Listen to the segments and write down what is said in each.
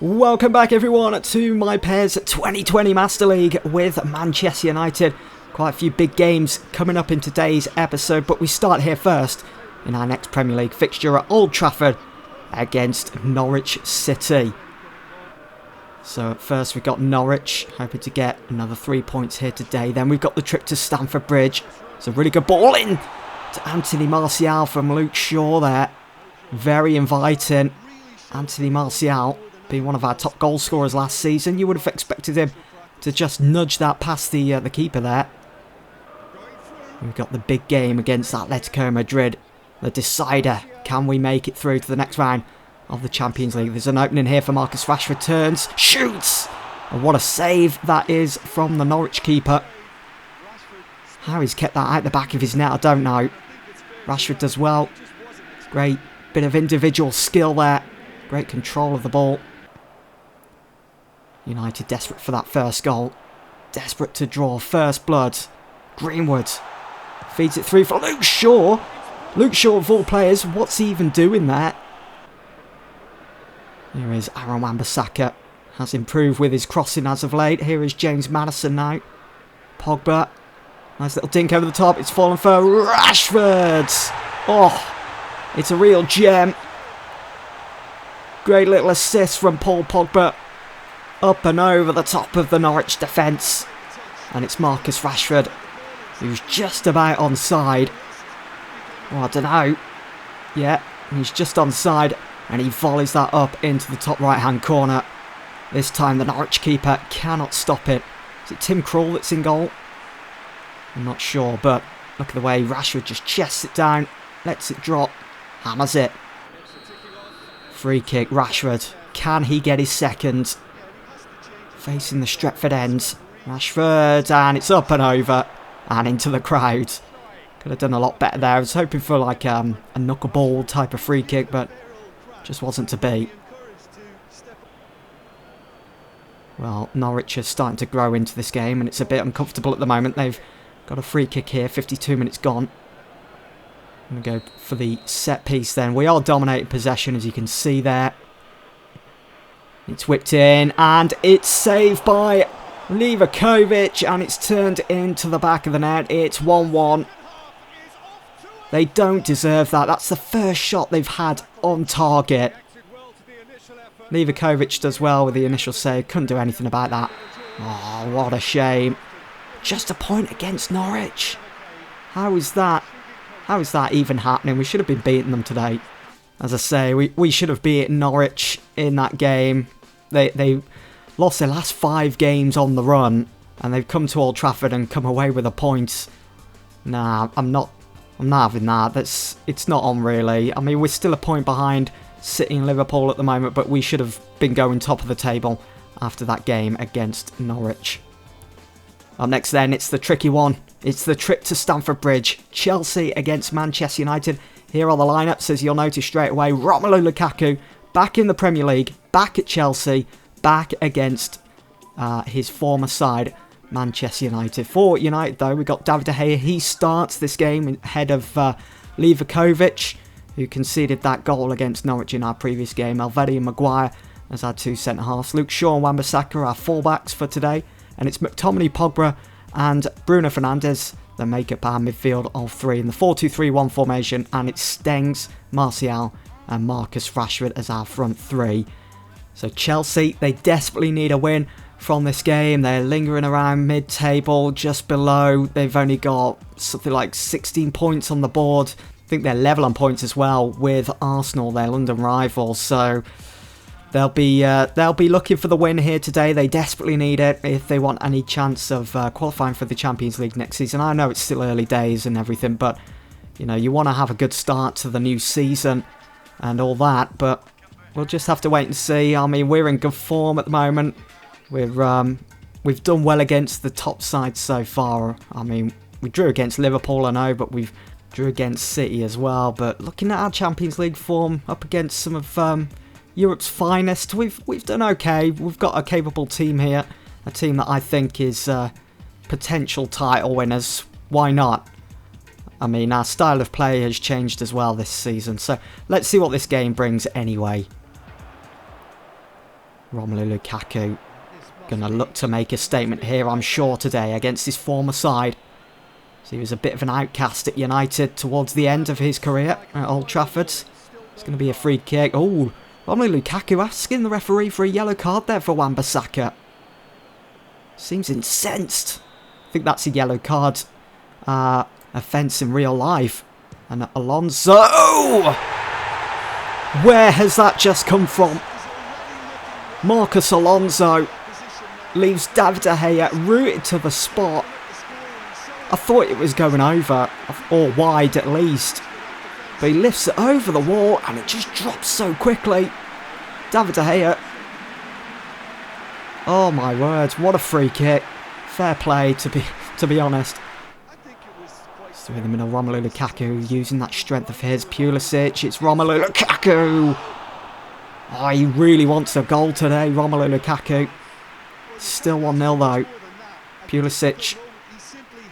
Welcome back everyone to my PES 2020 Master League with Manchester United. Quite a few big games coming up in today's episode, but we start here first in our next Premier League fixture at Old Trafford against Norwich City. So at first we've got Norwich, hoping to get another 3 points here today. Then we've got the trip to Stamford Bridge. It's a really good ball in to Anthony Martial from Luke Shaw there. Very inviting. Anthony Martial being one of our top goal scorers last season. You would have expected him to just nudge that past the keeper there. We've got the big game against Atletico Madrid. The decider. Can we make it through to the next round of the Champions League? There's an opening here for Marcus Rashford. Turns, shoots! And what a save that is from the Norwich keeper. How he's kept that out the back of his net, I don't know. Rashford does well. Great bit of individual skill there. Great control of the ball. United desperate for that first goal. Desperate to draw first blood. Greenwood feeds it through for Luke Shaw. Luke Shaw of all players, what's he even doing there? Here is Aaron Wan-Bissaka. Has improved with his crossing as of late. Here is James Maddison now. Pogba. Nice little dink over the top. It's fallen for Rashford. Oh, it's a real gem. Great little assist from Paul Pogba. Up and over the top of the Norwich defence. And it's Marcus Rashford, who's just about onside. Oh, I don't know. Yeah, he's just onside. And he volleys that up into the top right-hand corner. This time the Norwich keeper cannot stop it. Is it Tim Krul that's in goal? I'm not sure, but look at the way Rashford just chests it down. Lets it drop. Hammers it. Free kick, Rashford. Can he get his second? Facing the Stretford end. Rashford, and it's up and over. And into the crowd. Could have done a lot better there. I was hoping for like a knuckleball type of free kick, but just wasn't to be. Well, Norwich are starting to grow into this game, and it's a bit uncomfortable at the moment. They've got a free kick here, 52 minutes gone. I'm going to go for the set piece then. We are dominating possession, as you can see there. It's whipped in, and it's saved by Livakovic, and it's turned into the back of the net. It's 1-1. They don't deserve that. That's the first shot they've had on target. Livakovic does well with the initial save. Couldn't do anything about that. Oh, what a shame. Just a point against Norwich. How is that? How is that even happening? We should have been beating them today. As I say, we should have beaten Norwich in that game. They lost their last 5 games on the run, and they've come to Old Trafford and come away with a point. Nah, I'm not having that. It's not on really. I mean, we're still a point behind City and Liverpool at the moment, but we should have been going top of the table after that game against Norwich. Up next then, it's the tricky one. It's the trip to Stamford Bridge. Chelsea against Manchester United. Here are the lineups, as you'll notice straight away. Romelu Lukaku back in the Premier League, back at Chelsea, back against his former side, Manchester United. For United, though, we've got David De Gea. He starts this game ahead of Livakovic, who conceded that goal against Norwich in our previous game. Alvedi and Maguire as our 2 centre-halves. Luke Shaw and Wan-Bissaka are our full-backs for today. And it's McTominay, Pogba and Bruno Fernandes that make up our midfield of 3 in the 4-2-3-1 formation. And it's Stengs, Martial and Marcus Rashford as our front 3. So Chelsea, they desperately need a win from this game. They're lingering around mid-table, just below. They've only got something like 16 points on the board. I think they're level on points as well with Arsenal, their London rivals. So they'll be looking for the win here today. They desperately need it if they want any chance of qualifying for the Champions League next season. I know it's still early days and everything, but you know, you want to have a good start to the new season and all that, but we'll just have to wait and see. I mean, we're in good form at the moment. We've done well against the top sides so far. I mean, we drew against Liverpool, I know, but we've drew against City as well. But looking at our Champions League form up against some of Europe's finest, we've done okay. We've got a capable team here, a team that I think is potential title winners. Why not? I mean, our style of play has changed as well this season. So let's see what this game brings anyway. Romelu Lukaku going to look to make a statement here, I'm sure, today against his former side. So he was a bit of an outcast at United towards the end of his career at Old Trafford. It's going to be a free kick. Oh, Romelu Lukaku asking the referee for a yellow card there for Wan-Bissaka. Seems incensed. I think that's a yellow card offence in real life. And Alonso! Where has that just come from? Marcus Alonso leaves David De Gea rooted to the spot. I thought it was going over, or wide at least. But he lifts it over the wall and it just drops so quickly. David De Gea. Oh my word, what a free kick. Fair play, to be honest. So in the middle, Romelu Lukaku using that strength of his. Pulisic, it's Romelu Lukaku. Oh, he really wants a goal today, Romelu Lukaku. Still 1-0 though. Pulisic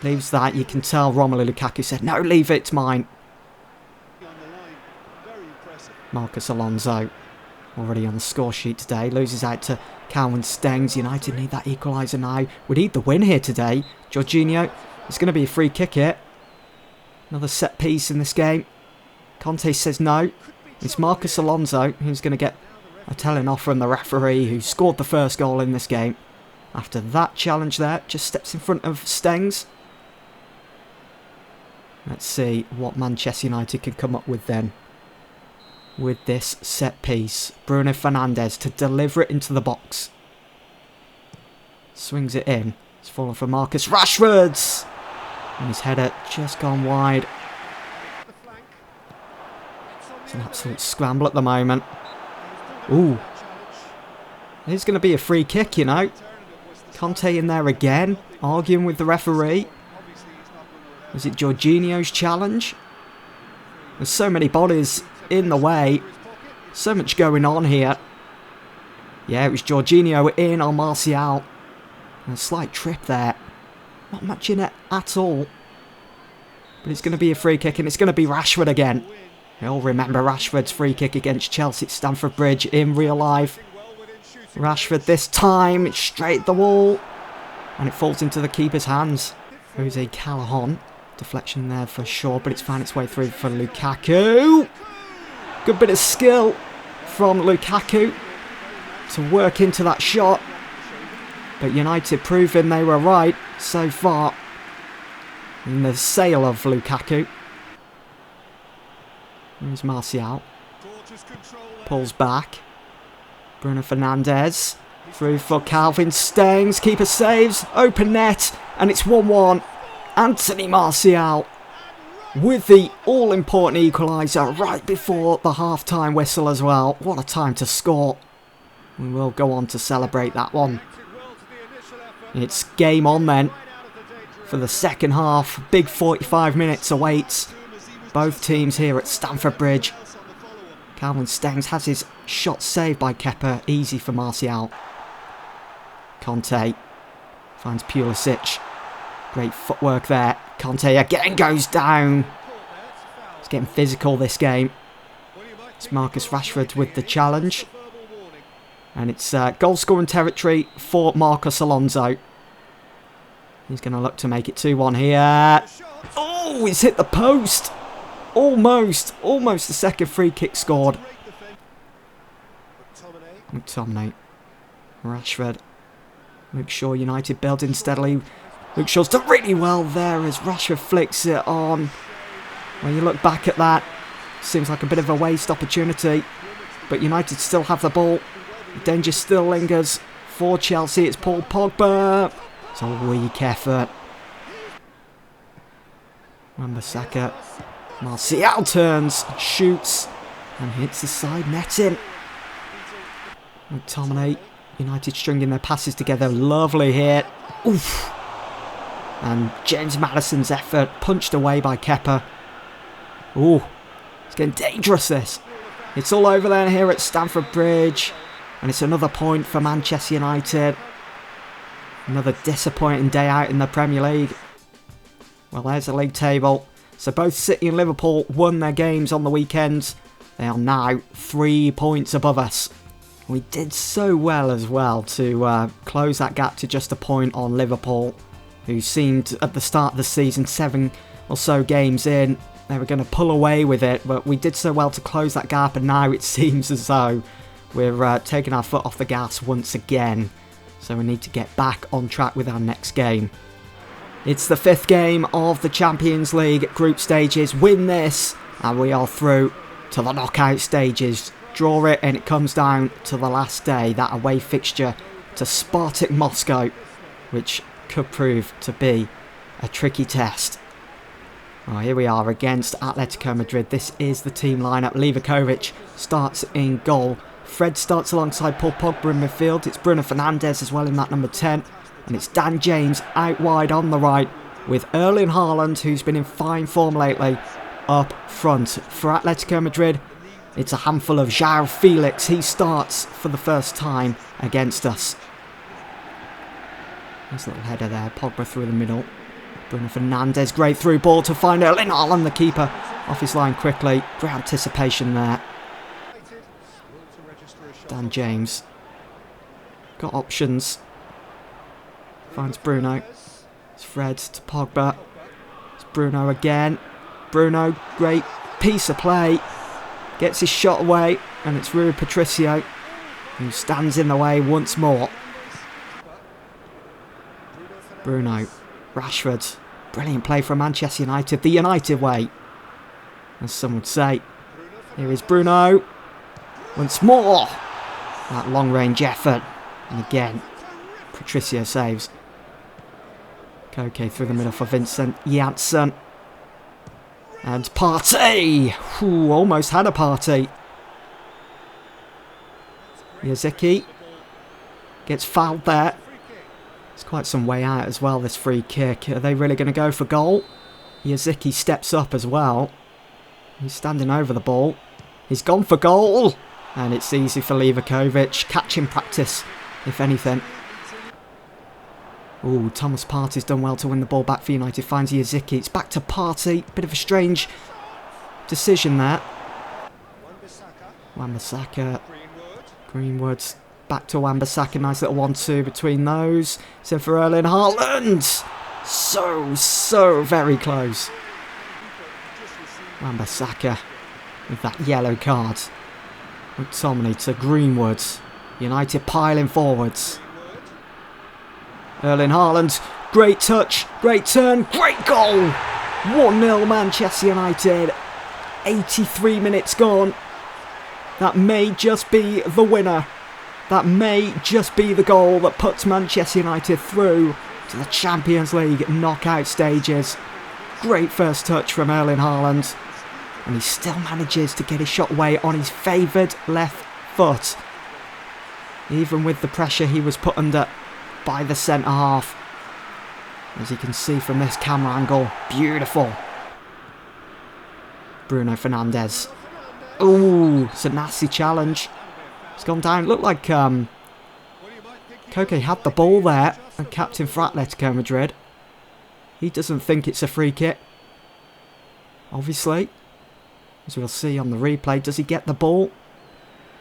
leaves that. You can tell Romelu Lukaku said, no, leave it, it's mine. Marcus Alonso already on the score sheet today. Loses out to Calvin Stengs. United need that equaliser now. We need the win here today. Jorginho, it's going to be a free kick here. Another set piece in this game. Conte says no. It's Marcus Alonso who's going to get a telling off from the referee who scored the first goal in this game. After that challenge there, just steps in front of Stengs. Let's see what Manchester United can come up with then. With this set piece. Bruno Fernandes to deliver it into the box. Swings it in. It's fallen for Marcus Rashford. And his header just gone wide. It's an absolute scramble at the moment. Ooh. It's going to be a free kick, you know. Conte in there again, arguing with the referee. Was it Jorginho's challenge? There's so many bodies in the way. So much going on here. Yeah, it was Jorginho in on Martial. And a slight trip there. Not much in it at all. But it's going to be a free kick and it's going to be Rashford again. We all remember Rashford's free kick against Chelsea at Stamford Bridge in real life. Rashford this time, it's straight at the wall. And it falls into the keeper's hands. Jose Callahan. Deflection there for sure, but it's found its way through for Lukaku. Good bit of skill from Lukaku to work into that shot. But United proving they were right so far in the sale of Lukaku. Here's Martial. Pulls back. Bruno Fernandes. Through for Calvin Stengs. Keeper saves. Open net. And it's 1-1. Anthony Martial with the all-important equaliser right before the half-time whistle as well. What a time to score. We will go on to celebrate that one. It's game on then for the second half. Big 45 minutes awaits both teams here at Stamford Bridge. Calvin Stengs has his shot saved by Kepa. Easy for Martial. Conte finds Pulisic. Great footwork there. Conte again goes down. It's getting physical this game. It's Marcus Rashford with the challenge. And it's goal scoring territory for Marcus Alonso. He's going to look to make it 2-1 here. Oh, he's hit the post. Almost the second free kick scored. McTominay. Rashford. Luke Shaw, United building steadily. Luke Shaw's done really well there as Rashford flicks it on. When you look back at that, seems like a bit of a waste opportunity. But United still have the ball. The danger still lingers for Chelsea. It's Paul Pogba. It's a weak effort. Wan-Bissaka. Martial turns, shoots, and hits the side netting. McTominay. United stringing their passes together. Lovely hit. Oof. And James Maddison's effort punched away by Kepa. Ooh, it's getting dangerous this. It's all over then here at Stamford Bridge. And it's another point for Manchester United. Another disappointing day out in the Premier League. Well, there's the league table. So both City and Liverpool won their games on the weekend. They are now 3 points above us. We did so well as well to close that gap to just a point on Liverpool, who seemed at the start of the season, 7 or so games in, they were going to pull away with it, but we did so well to close that gap, and now it seems as though we're taking our foot off the gas once again. So we need to get back on track with our next game. It's the 5th game of the Champions League group stages. Win this, and we are through to the knockout stages. Draw it, and it comes down to the last day, that away fixture to Spartak Moscow, which could prove to be a tricky test. Oh, here we are against Atletico Madrid. This is the team lineup. Livakovic starts in goal. Fred starts alongside Paul Pogba in midfield. It's Bruno Fernandes as well in that number 10. And it's Dan James out wide on the right, with Erling Haaland, who's been in fine form lately, up front. For Atletico Madrid, it's a handful of João Felix. He starts for the first time against us. Nice little header there. Pogba through the middle. Bruno Fernandes, great through ball to find Erling Haaland, the keeper, off his line quickly. Great anticipation there. Dan James. Got options. Finds Bruno. It's Fred to Pogba. It's Bruno again. Bruno, great piece of play. Gets his shot away, and it's Rui Patricio who stands in the way once more. Bruno, Rashford, brilliant play from Manchester United, the United way, as some would say. Here is Bruno, once more, that long range effort, and again, Patricio saves. Koke through the middle for Vincent Janssen. And Partey! Ooh, almost had a party. Yaziki gets fouled there. It's quite some way out as well, this free kick. Are they really going to go for goal? Yaziki steps up as well. He's standing over the ball. He's gone for goal! And it's easy for Livakovic. Catching practice, if anything. Ooh, Thomas Partey's done well to win the ball back for United. Finds Yaziki. It's back to Partey. Bit of a strange decision there. Wan-Bissaka. Greenwood. Back to Wan-Bissaka. Nice little 1-2 between those. It's in for Erling Haaland. So very close. Wan-Bissaka with that yellow card. McTominay to Greenwood. United piling forwards. Erling Haaland, great touch, great turn, great goal! 1-0 Manchester United, 83 minutes gone. That may just be the winner. That may just be the goal that puts Manchester United through to the Champions League knockout stages. Great first touch from Erling Haaland. And he still manages to get his shot away on his favoured left foot. Even with the pressure he was put under by the centre-half. As you can see from this camera angle, beautiful. Bruno Fernandes. Ooh, it's a nasty challenge. It's gone down. Looked like Koke had the ball there, and captain for Atletico Madrid. He doesn't think it's a free kick. Obviously. As we'll see on the replay, does he get the ball?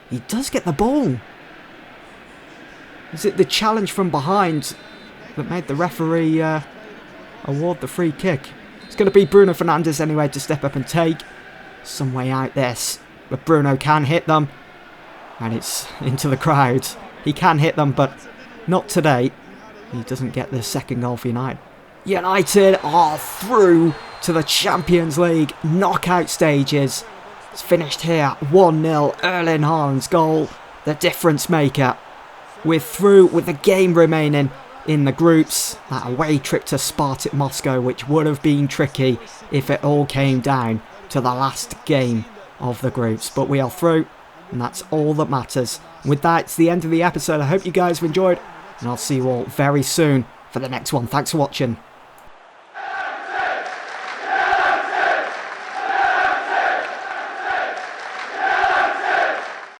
He does get the ball. Is it the challenge from behind that made the referee award the free kick? It's going to be Bruno Fernandes anyway to step up and take some way out this. But Bruno can hit them. And it's into the crowd. He can hit them, but not today. He doesn't get the second goal for United. United are through to the Champions League knockout stages. It's finished here. 1-0. Erling Haaland's goal. The difference maker. We're through with a game remaining in the groups. That away trip to Spartak Moscow, which would have been tricky if it all came down to the last game of the groups. But we are through, and that's all that matters. And with that, it's the end of the episode. I hope you guys have enjoyed, and I'll see you all very soon for the next one. Thanks for watching.